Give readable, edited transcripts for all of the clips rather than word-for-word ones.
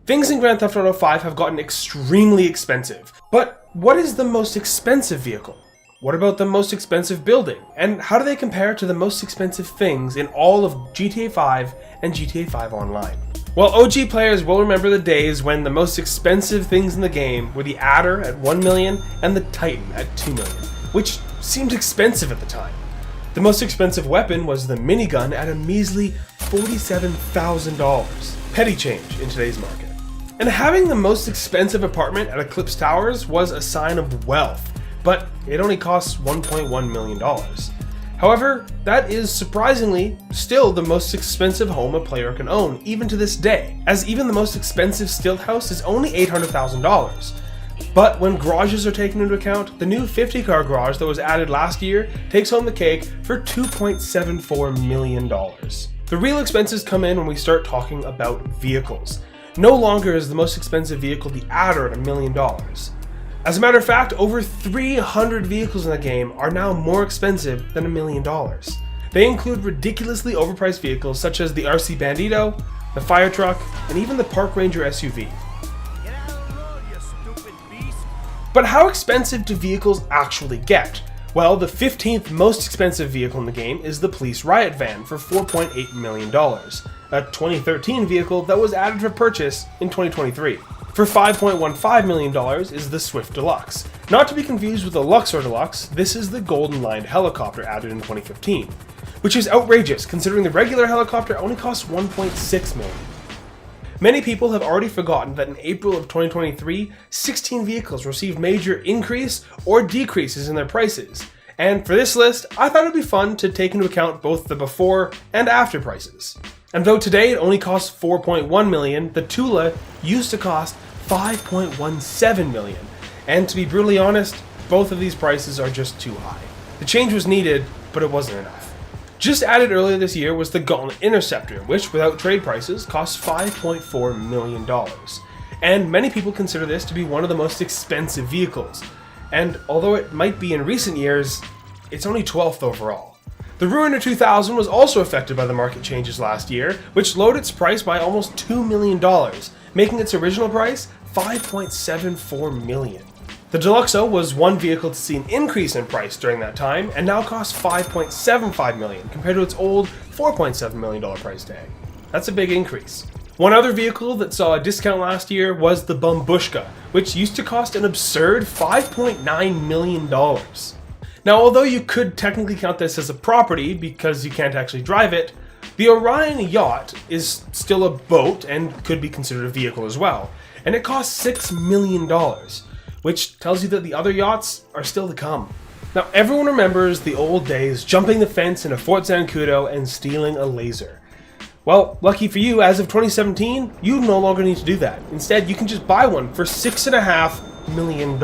Things in Grand Theft Auto 5 have gotten extremely expensive, but what is the most expensive vehicle? What about the most expensive building? And how do they compare to the most expensive things in all of GTA 5 and GTA 5 Online? Well, OG players will remember the days when the most expensive things in the game were the Adder at 1 million and the Titan at 2 million, which seemed expensive at the time. The most expensive weapon was the minigun at a measly $47,000. Petty change in today's market. And having the most expensive apartment at Eclipse Towers was a sign of wealth, but it only costs $1.1 million. However, that is surprisingly still the most expensive home a player can own, even to this day, as even the most expensive stilt house is only $800,000. But when garages are taken into account, the new 50-car garage that was added last year takes home the cake for $2.74 million. The real expenses come in when we start talking about vehicles. No longer is the most expensive vehicle the Adder at $1 million. As a matter of fact, over 300 vehicles in the game are now more expensive than $1 million. They include ridiculously overpriced vehicles such as the RC Bandito, the fire truck, and even the Park Ranger SUV. Get out of the road, you stupid beast! But how expensive do vehicles actually get? Well, the 15th most expensive vehicle in the game is the Police Riot Van for $4.8 million, a 2013 vehicle that was added for purchase in 2023. For $5.15 million is the Swift Deluxe. Not to be confused with the Luxor Deluxe, this is the Golden Lined helicopter added in 2015, which is outrageous considering the regular helicopter only costs $1.6 million. Many people have already forgotten that in April of 2023, 16 vehicles received major increase or decreases in their prices. And for this list, I thought it'd be fun to take into account both the before and after prices. And though today it only costs $4.1 million, the Tula used to cost $5.17 million. And to be brutally honest, both of these prices are just too high. The change was needed, but it wasn't enough. Just added earlier this year was the Gauntlet Interceptor, which without trade prices costs $5.4 million. And many people consider this to be one of the most expensive vehicles. And although it might be in recent years, it's only 12th overall. The Ruiner 2000 was also affected by the market changes last year, which lowered its price by almost $2 million, making its original price $5.74 million. The Deluxo was one vehicle to see an increase in price during that time, and now costs $5.75 million compared to its old $4.7 million price tag. That's a big increase. One other vehicle that saw a discount last year was the Bumbushka, which used to cost an absurd $5.9 million. Now, although you could technically count this as a property because you can't actually drive it, the Orion yacht is still a boat and could be considered a vehicle as well, and it costs $6 million. Which tells you that the other yachts are still to come. Now, everyone remembers the old days jumping the fence in a Fort Zancudo and stealing a laser. Well, lucky for you, as of 2017, you no longer need to do that. Instead, you can just buy one for $6.5 million.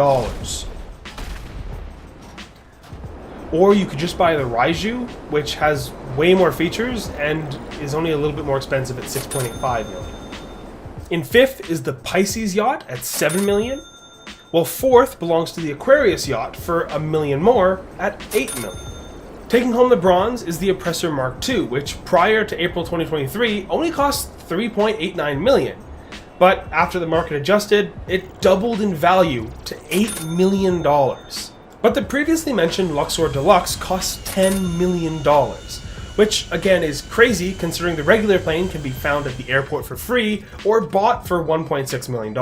Or you could just buy the Raiju, which has way more features and is only a little bit more expensive at $6.85 million. In fifth is the Pisces yacht at $7 million. While fourth belongs to the Aquarius yacht for $1 million more at $8 million. Taking home the bronze is the Oppressor Mark II, which prior to April 2023 only cost $3.89 million. But after the market adjusted, it doubled in value to $8 million. But the previously mentioned Luxor Deluxe costs $10 million, which again is crazy considering the regular plane can be found at the airport for free or bought for $1.6 million.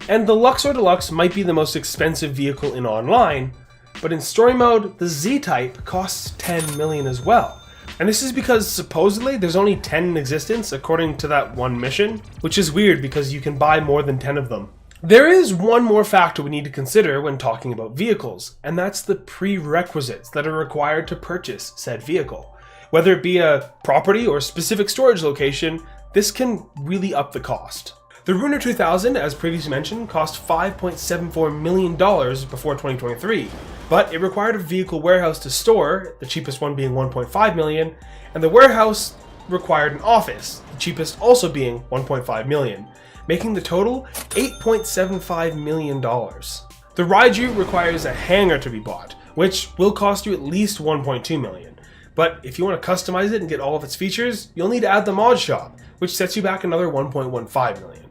And the Luxor Deluxe might be the most expensive vehicle in online, but in story mode, the Z-Type costs $10 million as well. And this is because supposedly there's only 10 in existence according to that one mission, which is weird because you can buy more than 10 of them. There is one more factor we need to consider when talking about vehicles, and that's the prerequisites that are required to purchase said vehicle. Whether it be a property or specific storage location, this can really up the cost. The Ruiner 2000, as previously mentioned, cost $5.74 million before 2023, but it required a vehicle warehouse to store, the cheapest one being $1.5 million, and the warehouse required an office, the cheapest also being $1.5 million, making the total $8.75 million. The Raiju requires a hangar to be bought, which will cost you at least $1.2 million, but if you want to customize it and get all of its features, you'll need to add the mod shop, which sets you back another $1.15 million.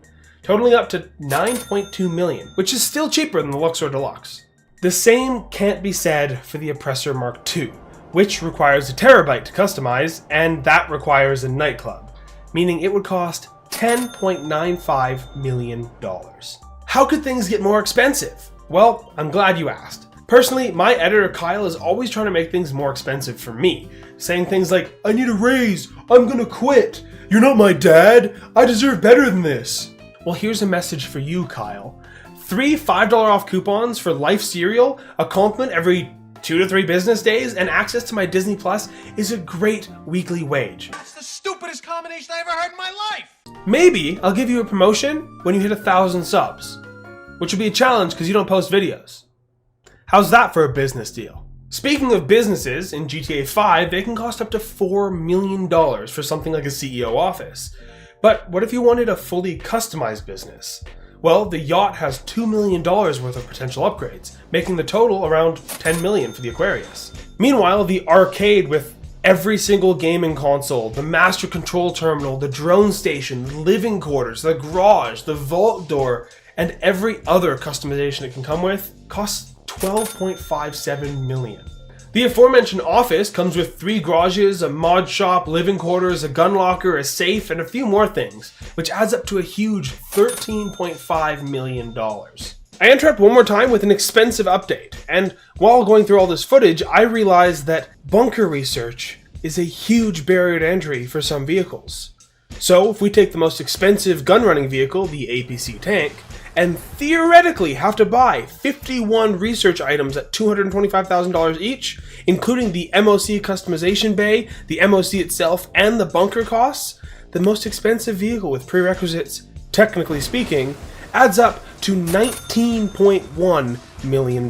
totaling up to $9.2 million, which is still cheaper than the Luxor Deluxe. The same can't be said for the Oppressor Mark II, which requires a terabyte to customize, and that requires a nightclub, meaning it would cost $10.95 million. How could things get more expensive? Well, I'm glad you asked. Personally, my editor Kyle is always trying to make things more expensive for me, saying things like, "I need a raise, I'm gonna quit, you're not my dad, I deserve better than this." Well, here's a message for you, Kyle. 3 $5 off coupons for Life cereal, a compliment every 2 to 3 business days, and access to my Disney Plus is a great weekly wage. That's the stupidest combination I ever heard in my life! Maybe I'll give you a promotion when you hit 1,000 subs, which will be a challenge because you don't post videos. How's that for a business deal? Speaking of businesses, in GTA 5, they can cost up to $4 million for something like a CEO office. But what if you wanted a fully customized business? Well, the yacht has $2 million worth of potential upgrades, making the total around $10 million for the Aquarius. Meanwhile, the arcade with every single gaming console, the master control terminal, the drone station, the living quarters, the garage, the vault door, and every other customization it can come with costs $12.57 million. The aforementioned office comes with 3 garages, a mod shop, living quarters, a gun locker, a safe, and a few more things, which adds up to a huge $13.5 million. I interrupt one more time with an expensive update, and while going through all this footage, I realized that bunker research is a huge barrier to entry for some vehicles. So if we take the most expensive gun running vehicle, the APC tank, and theoretically have to buy 51 research items at $225,000 each, including the MOC customization bay, the MOC itself, and the bunker costs, the most expensive vehicle with prerequisites, technically speaking, adds up to $19.1 million.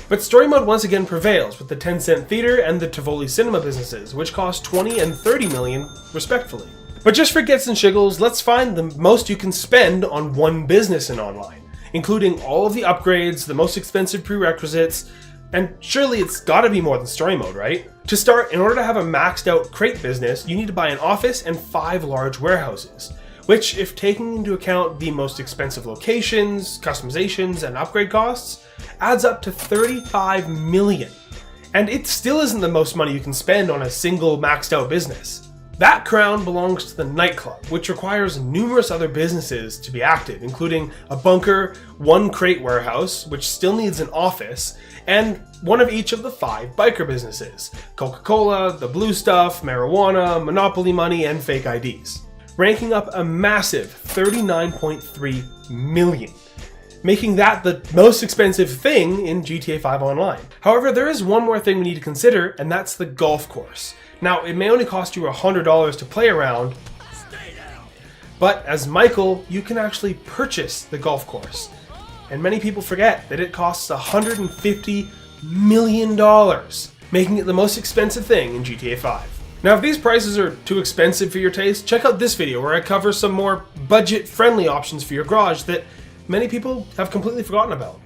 But story mode once again prevails with the Tencent Theater and the Tivoli Cinema businesses, which cost $20 and $30 million respectively. But just for gets and shiggles, let's find the most you can spend on one business in online, including all of the upgrades, the most expensive prerequisites, and surely it's gotta be more than story mode, right? To start, in order to have a maxed out crate business, you need to buy an office and 5 large warehouses, which, if taking into account the most expensive locations, customizations, and upgrade costs, adds up to $35 million. And it still isn't the most money you can spend on a single maxed out business. That crown belongs to the nightclub, which requires numerous other businesses to be active, including a bunker, 1 crate warehouse, which still needs an office, and one of each of the 5 biker businesses: Coca-Cola, the Blue Stuff, marijuana, Monopoly money, and fake IDs, ranking up a massive $39.3 million, making that the most expensive thing in GTA 5 Online. However, there is one more thing we need to consider, and that's the golf course. Now, it may only cost you $100 to play around, but as Michael, you can actually purchase the golf course. And many people forget that it costs $150 million, making it the most expensive thing in GTA 5. Now, if these prices are too expensive for your taste, check out this video where I cover some more budget-friendly options for your garage that many people have completely forgotten about.